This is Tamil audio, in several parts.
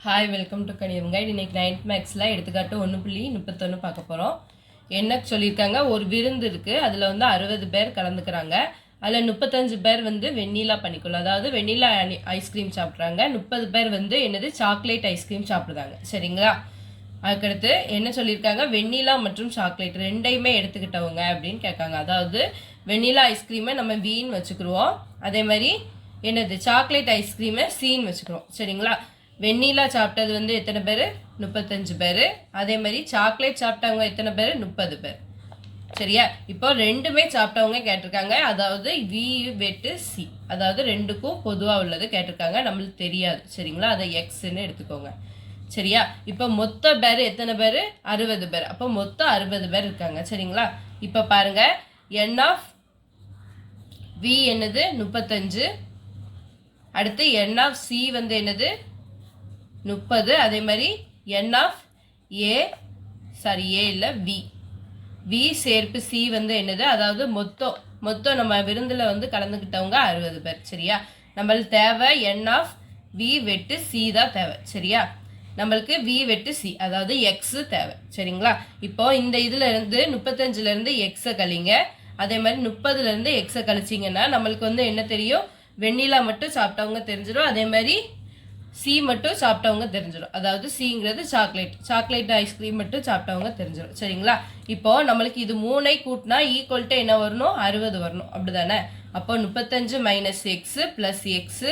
ஹாய் வெல்கம் டு கணிதம் கைட். இன்னைக்கு 9th மேக்ஸில் எடுத்துக்காட்டு 1.31 பார்க்க போகிறோம். என்ன சொல்லியிருக்காங்க, ஒரு விருந்து இருக்குது, அதில் வந்து 60 பேர் கலந்துக்கிறாங்க. அதில் 35 பேர் வந்து வெண்ணிலா பண்ணிக்கொள்ளும், அதாவது வெண்ணிலா ஐஸ்கிரீம் சாப்பிட்றாங்க. 30 பேர் வந்து என்னது சாக்லேட் ஐஸ்கிரீம் சாப்பிட்றாங்க. சரிங்களா? அதுக்கடுத்து என்ன சொல்லியிருக்காங்க, வெண்ணிலா மற்றும் சாக்லேட் ரெண்டையுமே எடுத்துக்கிட்டவங்க அப்படின்னு கேட்காங்க. அதாவது வெண்ணிலா ஐஸ்கிரீமை நம்ம வீன்னு வச்சுக்கிடுவோம், அதே மாதிரி என்னது சாக்லேட் ஐஸ்கிரீமை சீன்னு வச்சுக்கிறோம். சரிங்களா? வெண்ணிலா சாப்பிட்டது வந்து எத்தனை பேர்? 35 பேர். அதே மாதிரி சாக்லேட் சாப்பிட்டவங்க எத்தனை பேர்? 30 பேர். சரியா? இப்போ ரெண்டுமே சாப்பிட்டவங்க கேட்டிருக்காங்க, அதாவது வி வெட்டு சி, அதாவது ரெண்டுக்கும் பொதுவாக உள்ளது கேட்டிருக்காங்க, நம்மளுக்கு தெரியாது. சரிங்களா? அதை எக்ஸ்ன்னு எடுத்துக்கோங்க. சரியா? இப்போ மொத்த பேர் எத்தனை பேர்? 60 பேர். அப்போ மொத்தம் 60 பேர் இருக்காங்க. சரிங்களா? இப்போ பாருங்க, என் ஆஃப் வி என்னது 35, அடுத்து என் ஆஃப் சி வந்து என்னது 30, அதே மாதிரி என் ஆஃப் ஏ ஏ இல்லை வி சேர்ப்பு சி வந்து என்னது, அதாவது மொத்தம் நம்ம விருந்தில் வந்து கலந்துக்கிட்டவங்க 60 பேர். சரியா? நம்மளுக்கு தேவை என் ஆஃப் வி வெட்டு சி தான் தேவை. சரியா? நம்மளுக்கு வி வெட்டு சி, அதாவது எக்ஸ் தேவை. சரிங்களா? இப்போ இந்த இதில் இருந்து 35லேருந்து எக்ஸை கழிங்க, அதே மாதிரி 30லேருந்து எக்ஸை கழிச்சிங்கன்னா நம்மளுக்கு வந்து என்ன தெரியும், வெண்ணிலா மட்டும் சாப்பிட்டவங்க தெரிஞ்சிடும், அதே மாதிரி சி மட்டும் சாப்பிட்டவங்க தெரிஞ்சிடும், அதாவது சிங்கிறது சாக்லேட் ஐஸ்கிரீம் மட்டும் சாப்பிட்டவங்க தெரிஞ்சிடும். சரிங்களா? இப்போ நம்மளுக்கு இது 3 கூட்டினா ஈக்குவல் டு என்ன வரணும்? 60 வரணும். அப்படிதானே? அப்போ 35 மைனஸ் எக்ஸ் பிளஸ் எக்ஸ்,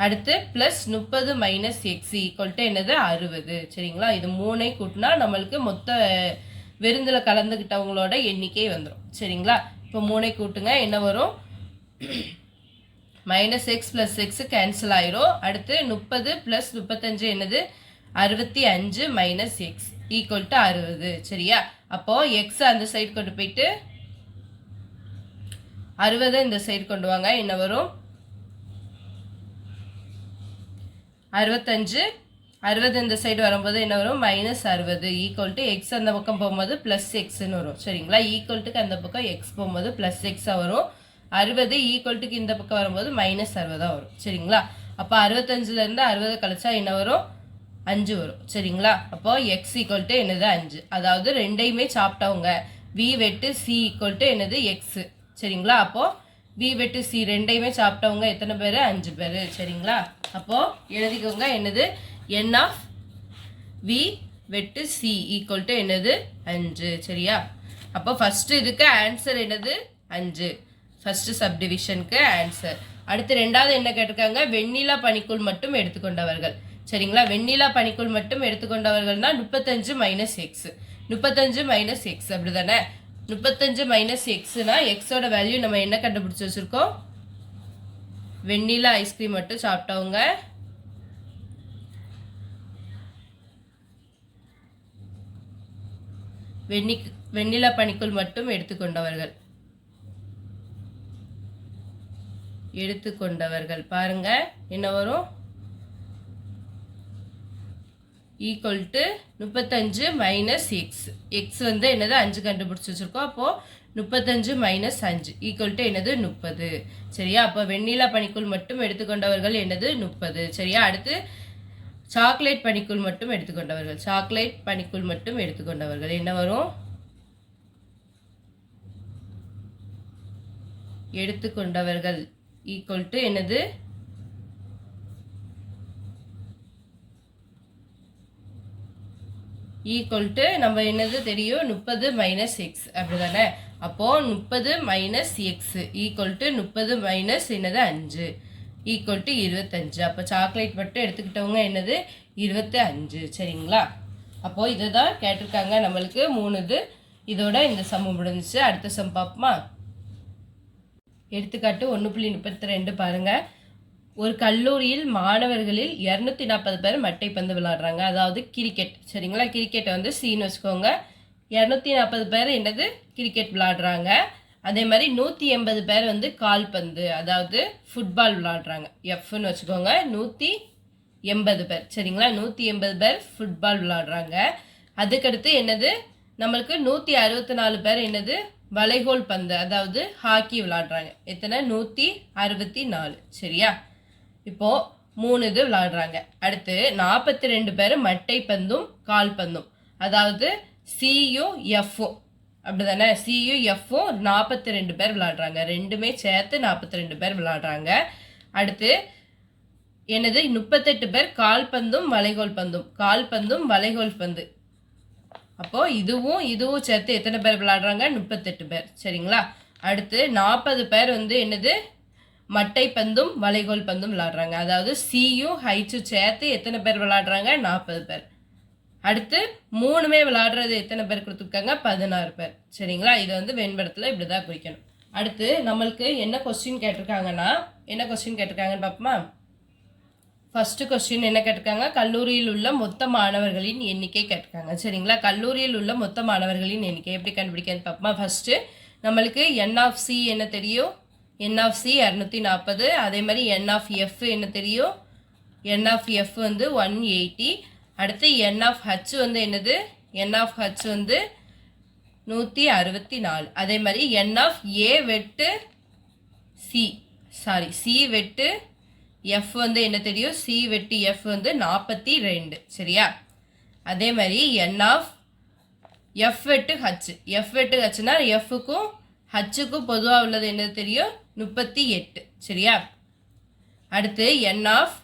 அடுத்து plus 30 minus X equal to என்னது? 60. சரிங்களா? இது 3 கூட்டினா நம்மளுக்கு மொத்த விருந்தில் கலந்துக்கிட்டவங்களோட எண்ணிக்கை வந்துடும். சரிங்களா? இப்போ 3 கூட்டுங்க, என்ன வரும்? Minus X plus X cancel ஆயிரும். அடுத்து 30 ப்ளஸ் 35 என்னது? 65 மைனஸ் எக்ஸ் ஈக்குவல் டு 60. சரியா? அப்போ எக்ஸ் அந்த சைடு கொண்டு போயிட்டு 60 இந்த சைடு கொண்டு வாங்க, என்ன வரும்? 65. 60 இந்த சைடு வரும்போது என்ன வரும்? மைனஸ் 60 ஈக்குவல் டு எக்ஸ் அந்த பக்கம் போகும்போது ப்ளஸ் எக்ஸ்ன்னு வரும். சரிங்களா? ஈக்குவல் டுக்கு அந்த பக்கம் எக்ஸ் போகும்போது ப்ளஸ் எக்ஸாக வரும். 60 ஈக்குவல்ட்டுக்கு இந்த பக்கம் வரும்போது மைனஸ் 60 வரும். சரிங்களா? அப்போ 65லேருந்து 60 கழிச்சா என்ன வரும்? 5 வரும். சரிங்களா? அப்போ எக்ஸ் ஈக்குவல் டு என்னது? 5. அதாவது ரெண்டையுமே சாப்பிட்டவங்க வி வெட்டு சி ஈக்குவல் டு என்னது? எக்ஸ். சரிங்களா? அப்போ வி வெட்டு சி ரெண்டையுமே சாப்பிட்டவங்க எத்தனை பேர்? 5 பேர். சரிங்களா? அப்போ எழுதிக்கோங்க, என்னது? என் ஆஃப் வி வெட்டு சி ஈக்குவல் டு என்னது? 5. சரியா? அப்போ ஃபர்ஸ்ட் இதுக்கு ஆன்சர் என்னது? 5. ஃபர்ஸ்ட் சப்டிவிஷனுக்கு ஆன்சர். அடுத்து ரெண்டாவது என்ன கேட்டிருக்காங்க, வெண்ணிலா பனிக்குள் மட்டும் எடுத்துக்கொண்டவர்கள். சரிங்களா? வெண்ணிலா பனிக்குள் மட்டும் எடுத்துக்கொண்டவர்கள்னா 35 மைனஸ் எக்ஸ், 35 மைனஸ் எக்ஸ், அப்படிதானே? 35 மைனஸ் எக்ஸ்னா எக்ஸோட வேல்யூ நம்ம என்ன கண்டுபிடிச்சி வச்சிருக்கோம்? வெண்ணிலா ஐஸ்கிரீம் மட்டும் சாப்பிட்டவங்க வெண்ணிலா பனிக்குள் மட்டும் எடுத்துக்கொண்டவர்கள் பாருங்க என்ன வரும்? Equal to 35 minus X. X வந்து என்னது? 5 கண்டுபிடிச்சி வச்சிருக்கோம். அப்போ 35 மைனஸ் 5 ஈக்குவல் டு என்னது? 30. சரியா? அப்போ வெண்ணிலா பனிக்குள் மட்டும் எடுத்துக்கொண்டவர்கள் என்னது? 30. சரியா? அடுத்து சாக்லேட் பனிக்குள் மட்டும் எடுத்துக்கொண்டவர்கள் என்ன வரும்? எடுத்துக்கொண்டவர்கள் ஈக்குவல் டு என்னது? ஈக்குவல் டு நம்ம என்னது தெரியும்? 30 மைனஸ் எக்ஸ், அப்படிதானே? அப்போ 30 minus X equal to 30 minus என்னது? 5 ஈக்குவல் டு 25. அப்போ சாக்லேட் மட்டும் எடுத்துக்கிட்டவங்க என்னது? 25. சரிங்களா? அப்போ இதை தான் கேட்டிருக்காங்க நம்மளுக்கு 3 இதோட இந்த சம் முடிஞ்சிச்சு. அடுத்த சம் பார்ப்போமா? எடுத்துக்காட்டு 1.32 பாருங்க. ஒரு கல்லூரியில் மாணவர்களில் 240 பேர் மட்டைப்பந்து விளையாடுறாங்க, அதாவது கிரிக்கெட். சரிங்களா? கிரிக்கெட்டை வந்து சீன்னு வச்சுக்கோங்க. 240 பேர் என்னது? கிரிக்கெட் விளையாடுறாங்க. அதே மாதிரி 180 பேர் வந்து கால்பந்து, அதாவது ஃபுட்பால் விளையாடுறாங்க, எஃப்னு வச்சுக்கோங்க. 180 பேர். சரிங்களா? 180 பேர் ஃபுட்பால் விளையாடுறாங்க. அதுக்கடுத்து என்னது? நம்மளுக்கு 164 பேர் என்னது? வளைகோல் பந்து, அதாவது ஹாக்கி விளையாடுறாங்க. எத்தனை? 164. சரியா? இப்போ 3 இது விளையாடுறாங்க. அடுத்து 42 பேர் மட்டை பந்தும் கால் பந்தும், அதாவது சியும் எஃப்பும், அப்படிதானே? சியும் எஃப்பும் 42 பேர் விளையாடுறாங்க. ரெண்டுமே சேர்த்து 42 பேர் விளையாடுறாங்க. அடுத்து என்னது 38 பேர் கால் பந்தும் வளைகோல் பந்தும், கால் பந்தும் வளைகோல் பந்து. அப்போ இதுவும் சேர்த்து எத்தனை பேர் விளையாடுறாங்க? 38 பேர். சரிங்களா? அடுத்து 40 பேர் வந்து என்னது மட்டை பந்தும் வளைகோல் பந்தும் விளையாடுறாங்க. அதாவது சியும் ஹைச்சும் சேர்த்து எத்தனை பேர் விளையாடுறாங்க? 40 பேர். அடுத்து 3மே விளையாடுறது எத்தனை பேர் கொடுத்துருக்காங்க? 16 பேர். சரிங்களா? இதை வந்து வெண்படத்தில் இப்படி தான் குறிக்கணும். அடுத்து நம்மளுக்கு என்ன கொஸ்டின் கேட்டிருக்காங்கன்னா, என்ன கொஸ்டின் கேட்டிருக்காங்கன்னு பார்ப்போமா? ஃபர்ஸ்ட் கொஸ்டின் என்ன கேட்டிருக்காங்க? கல்லூரியில் உள்ள மொத்த மாணவர்களின் எண்ணிக்கை கேட்டிருக்காங்க. சரிங்களா? கல்லூரியில் உள்ள மொத்த மாணவர்களின் எண்ணிக்கை எப்படி கண்டுபிடிக்கன்னு பார்ப்போமா? ஃபர்ஸ்ட்டு நம்மளுக்கு என் ஆஃப் சி என்ன தெரியும்? என் ஆஃப் சி 240. அதே மாதிரி என் ஆஃப் எஃப் என்ன தெரியும்? என் ஆஃப் எஃப் வந்து 180. அடுத்து என் ஆஃப் ஹச் வந்து என்னது? என் ஆஃப் ஹச் வந்து 164. அதே மாதிரி என் ஆஃப் ஏ வெட்டு சி வெட்டு எஃப் வந்து என்ன தெரியும்? சி வெட்டு எஃப் வந்து 42. சரியா? அதே மாதிரி என் ஆஃப் எஃப் வெட்டு ஹச், எஃப் வெட்டு ஹச்னா எஃப்க்கும் ஹச்சுக்கும் பொதுவாக உள்ளது என்ன தெரியும்? 38. சரியா? அடுத்து என் ஆஃப்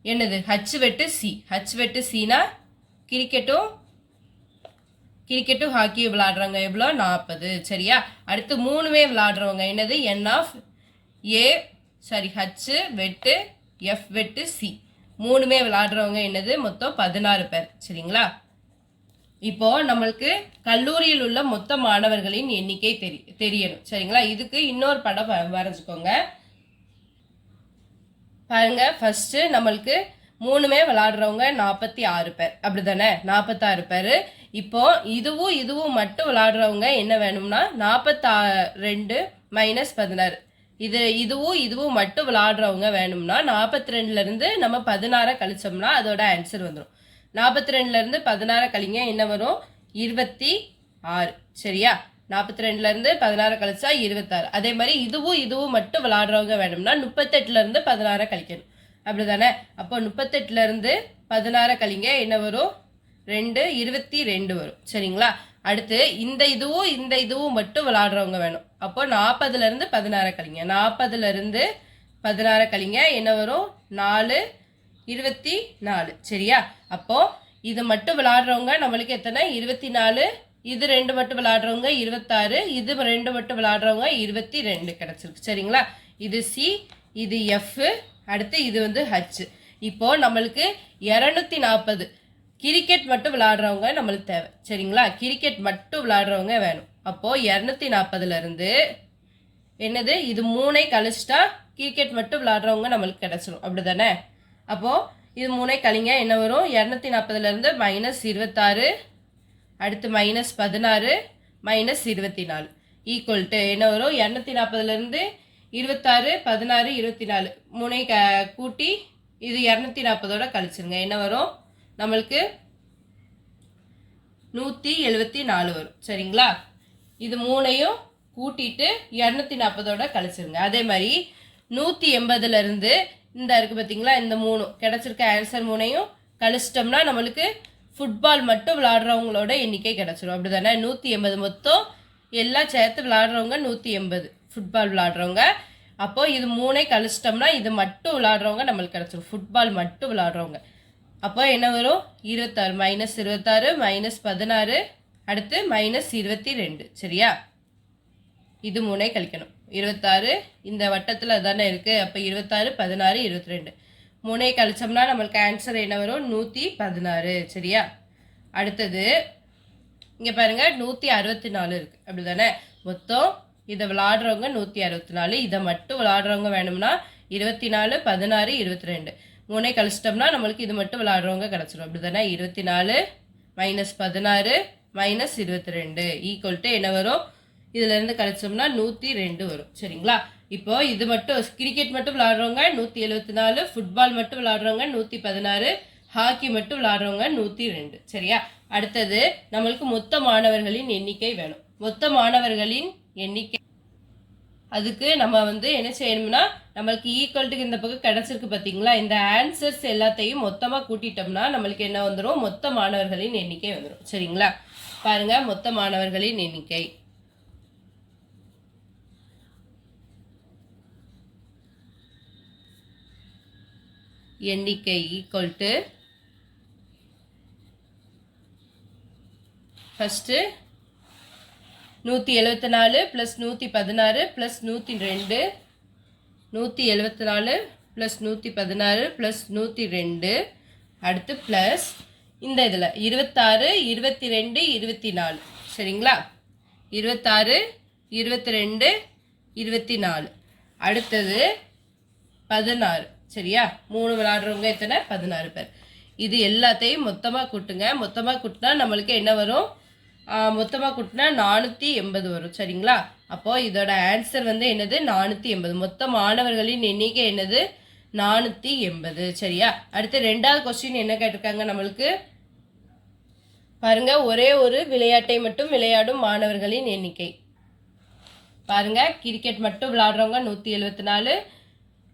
என்னது? ஹச் வெட்டு சி, ஹச் வெட்டு சினா கிரிக்கெட்டும் ஹாக்கியும் விளையாடுறாங்க. எவ்வளோ? 40. சரியா? அடுத்து 3மே விளையாடுறவங்க என்னது? என் ஆஃப் ஹச் வெட்டு எஃப் வெட்டு சி, 3மே விளையாடுறவங்க என்னது? மொத்தம் 16 பேர். சரிங்களா? இப்போ நம்மளுக்கு கல்லூரியில் உள்ள மொத்த மாணவர்களின் எண்ணிக்கை தெரியணும். சரிங்களா? இதுக்கு இன்னொரு படம் வரைஞ்சுக்கோங்க. பாருங்க, ஃபர்ஸ்ட் நம்மளுக்கு 3மே விளையாடுறவங்க 46 பேர், அப்படிதானே? 46 பேர். இப்போ இதுவும் மட்டும் விளையாடுறவங்க என்ன வேணும்னா 42 மைனஸ் 16. இதுவும் மட்டும் விளையாடுறவங்க வேணும்னா 42ல இருந்து நம்ம 16 கழிச்சோம்னா அதோட ஆன்சர் வந்துடும். 42ல இருந்து 16 கழிங்க என்ன வரும்? 26. சரியா? 42ல இருந்து 16 கழிச்சா 26. அதே மாதிரி இதுவும் மட்டும் விளையாடுறவங்க வேணும்னா 38ல இருந்து 16 கழிக்கணும், அப்படிதானே? அப்போ 38ல இருந்து 16 கழிங்க என்ன வரும்? 22 வரும். சரிங்களா? அடுத்து இந்த இதுவும் மட்டும் விளையாடுறவங்க வேணும். அப்போ 40ல இருந்து 16 கழிங்க, 40ல இருந்து 16 கழிங்க என்ன வரும்? 24. சரியா? அப்போ இது மட்டும் விளையாடுறவங்க நம்மளுக்கு எத்தனை? 24. இது 2 மட்டும் விளையாடுறவங்க 26. இது 2 மட்டும் விளையாடுறவங்க 22 கிடைச்சிருக்கு. சரிங்களா? இது சி, இது எஃப், அடுத்து இது வந்து ஹச். இப்போ நம்மளுக்கு 240 கிரிக்கெட் மட்டும் விளையாடுறவங்க நம்மளுக்கு தேவை. சரிங்களா? கிரிக்கெட் மட்டும் விளையாடுறவங்க வேணும். அப்போ 240ல இருந்து என்னது? இது 3ஐ கழிச்சிட்டா கிரிக்கெட் மட்டும் விளையாடுறவங்க நம்மளுக்கு கிடைச்சிடும், அப்படிதானே? அப்போ இது 3ஐ கழிங்க என்ன வரும்? 240ல இருந்து -26, அடுத்து -16 -24 ஈக்குவல் டு என்ன வரும்? 240ல இருந்து 26 16 24 3ஐ கூட்டி இது 240ஓட கழிச்சிருங்க என்ன வரும்? நம்மளுக்கு 174 வரும். சரிங்களா? இது 3ஐயும் கூட்டிட்டு 240ஓட கழிச்சிருங்க. அதே மாதிரி 180ல இருந்து இந்த இருக்கு பார்த்தீங்களா, இந்த 3 கிடைச்சிருக்க ஆன்சர் 3ஐயும் கழிச்சிட்டோம்னா நம்மளுக்கு ஃபுட்பால் மட்டும் விளையாடுறவங்களோட எண்ணிக்கை கிடைச்சிடும், அப்படிதானே? 180 மொத்தம் எல்லாம் சேர்த்து விளையாடுறவங்க 180 ஃபுட்பால் விளையாடுறவங்க. அப்போ இது 3ஐ கழிச்சிட்டோம்னா இது மட்டும் விளையாடுறவங்க நம்மளுக்கு கிடைச்சிடும், ஃபுட்பால் மட்டும் விளையாடுறவங்க. அப்போ என்ன வரும்? 26 -26 -16 அடுத்து -22. சரியா? இது 3ஐ கழிக்கணும். 26 இந்த வட்டத்தில் தானே இருக்கு. அப்போ 26 16 22 3ஐ கழிச்சோம்னா நம்மளுக்கு ஆன்சர் என்ன வரும்? 116. சரியா? அடுத்தது இங்கே பாருங்க 164 இருக்கு, அப்படிதானே? மொத்தம் இதை விளையாடுறவங்க 164. இதை மட்டும் விளையாடுறவங்க வேணும்னா 24 16 22 3ஐ கழிச்சிட்டோம்னா நம்மளுக்கு இது மட்டும் விளையாடுறவங்க கிடச்சிடும், அப்படிதானே? 24 -16 -22 ஈக்குவல் டு என்ன வரும்? இதுல இருந்து கழிச்சோம்னா 102 வரும். சரிங்களா? இப்போ இது மட்டும் கிரிக்கெட் மட்டும் விளையாடுறவங்க 174, ஃபுட்பால் மட்டும் விளையாடுறவங்க 116, ஹாக்கி மட்டும் விளையாடுறவங்க 102. சரியா? அடுத்தது நம்மளுக்கு மொத்த மாணவர்களின் எண்ணிக்கை வேணும். மொத்த மாணவர்களின் எண்ணிக்கை அதுக்கு நம்ம வந்து என்ன செய்யணும்னா நம்மளுக்கு ஈக்குவல்ட்டுக்கு இந்த பக்கம் கிடைச்சிருக்கு பார்த்தீங்களா, இந்த ஆன்சர்ஸ் எல்லாத்தையும் மொத்தமாக கூட்டிட்டோம்னா நம்மளுக்கு என்ன வந்துடும், மொத்த மாணவர்களின் எண்ணிக்கை வந்துடும். சரிங்களா, பாருங்க மொத்த மாணவர்களின் எண்ணிக்கை ஈக்குவல் டு ஃபஸ்ட்டு 174 + 116 + 102, 174 + 116 + 102, அடுத்து ப்ளஸ் இந்த இதில் 26 22 24. சரிங்களா, 26 22 24, அடுத்தது 16. சரியா, 3 விளையாடுறவங்க எத்தனை, 16 பேர். இது எல்லாத்தையும் மொத்தமாக கூட்டுங்க. மொத்தமாக கூட்டினா நம்மளுக்கு என்ன வரும், மொத்தமாக கூட்டினா 480 வரும். சரிங்களா, அப்போது இதோட ஆன்சர் வந்து என்னது, 480. மொத்த மாணவர்களின் எண்ணிக்கை என்னது, 480. சரியா, அடுத்து 2வது கொஸ்டின் என்ன கேட்டிருக்காங்க நம்மளுக்கு பாருங்க, ஒரே ஒரு விளையாட்டை மட்டும் விளையாடும் மாணவர்களின் எண்ணிக்கை. பாருங்க, கிரிக்கெட் மட்டும் விளையாடுறவங்க 174,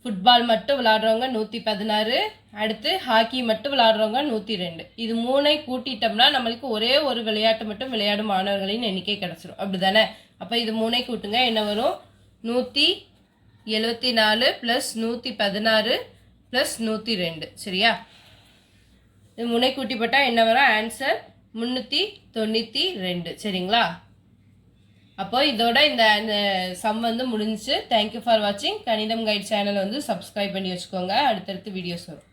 ஃபுட்பால் மட்டும் விளையாடுறவங்க 116, அடுத்து ஹாக்கி மட்டும் விளையாடுறவங்க 102. இது 3ஐ கூட்டிட்டோம்னா நம்மளுக்கு ஒரே ஒரு விளையாட்டு மட்டும் விளையாடும் மாணவர்களின் எண்ணிக்கை கிடச்சிரும். அப்படி தானே, அப்போ இது 3ஐ கூட்டுங்க, என்ன வரும், 174 + 116 + 102. சரியா, இது 3ஐ கூட்டி போட்டால் என்ன வரும், ஆன்சர் 392. சரிங்களா, அப்போ இதோட இந்த சம் வந்து முடிஞ்சிச்சு. தேங்க்யூ ஃபார் வாட்சிங். கணிதம் கைட் சேனலை வந்து சப்ஸ்கிரைப் பண்ணி வச்சுக்கோங்க, அடுத்தடுத்து வீடியோஸ் வரும்.